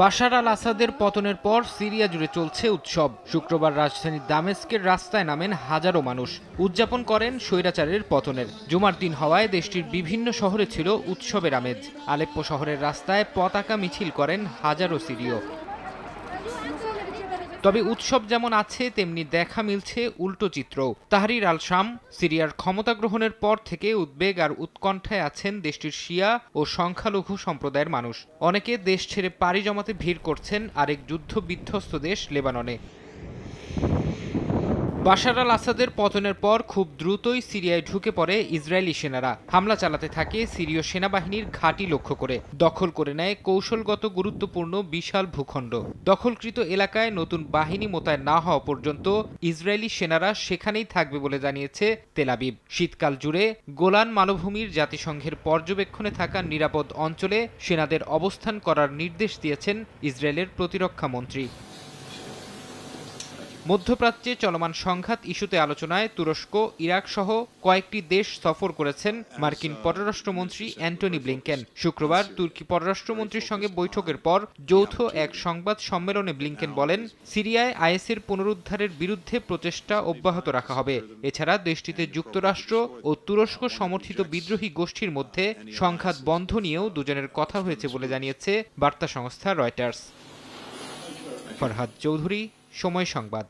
বাশার আল আসাদের পতনের পর সিরিয়া জুড়ে চলছে উৎসব। শুক্রবার রাজধানী দামেস্কের রাস্তায় নামেন হাজারো মানুষ, উদযাপন করেন স্বৈরাচারের পতনের। জুমার দিন হওয়ায় দেশটির বিভিন্ন শহরে ছিল উৎসবের আমেজ। আলেপ্পো শহরের রাস্তায় পতাকা মিছিল করেন হাজারো সিরীয়। তবে উৎসব যেমন আছে তেমনি দেখা মিলছে উল্টো চিত্র। তাহরির আল শাম সিরিয়ার ক্ষমতা গ্রহণের পর থেকে উদ্বেগ আর উৎকণ্ঠায় আছেন দেশটির শিয়া ও সংখ্যালঘু সম্প্রদায়ের মানুষ। অনেকে দেশ ছেড়ে পাড়ি জমাতে ভিড় করছেন আরেক যুদ্ধ বিধ্বস্ত দেশ লেবাননে। বাশার আল আসাদের পতনের পর খুব দ্রুতই সিরিয়ায় ঢুকে পড়ে ইসরায়েলি সেনারা। হামলা চালাতে থাকে সিরীয় সেনাবাহিনীর ঘাঁটি লক্ষ্য করে। দখল করে নেয় কৌশলগত গুরুত্বপূর্ণ বিশাল ভূখণ্ড। দখলকৃত এলাকায় নতুন বাহিনী মোতায়েন না হওয়া পর্যন্ত ইসরায়েলি সেনারা সেখানেই থাকবে বলে জানিয়েছে তেল আবিব। শীতকাল জুড়ে গোলান মালভূমির জাতিসংঘের পর্যবেক্ষণে থাকা নিরাপদ অঞ্চলে সেনাদের অবস্থান করার নির্দেশ দিয়েছেন ইসরায়েলের প্রতিরক্ষা মন্ত্রী। মধ্যপ্রাচ্যে চলমান সংঘাত ইস্যুতে আলোচনায় তুরস্ক, ইরাক সহ কয়েকটি দেশ সফর করেছেন মার্কিন পররাষ্ট্রমন্ত্রী অ্যান্টনি ব্লিংকেন। শুক্রবার তুর্কি পররাষ্ট্রমন্ত্রীর সঙ্গে বৈঠকের পর যৌথ এক সংবাদ সম্মেলনে ব্লিংকেন বলেন, সিরিয়ায় আইএসের পুনরুদ্ধারের বিরুদ্ধে প্রচেষ্টা অব্যাহত রাখা হবে। এছাড়া দেশটিতে যুক্তরাষ্ট্র ও তুরস্ক সমর্থিত বিদ্রোহী গোষ্ঠীর মধ্যে সংঘাত বন্ধ নিয়েও দুজনের কথা হয়েছে বলে জানিয়েছে বার্তা সংস্থা রয়টার্স। ফরহাদ চৌধুরী, সময় সংবাদ।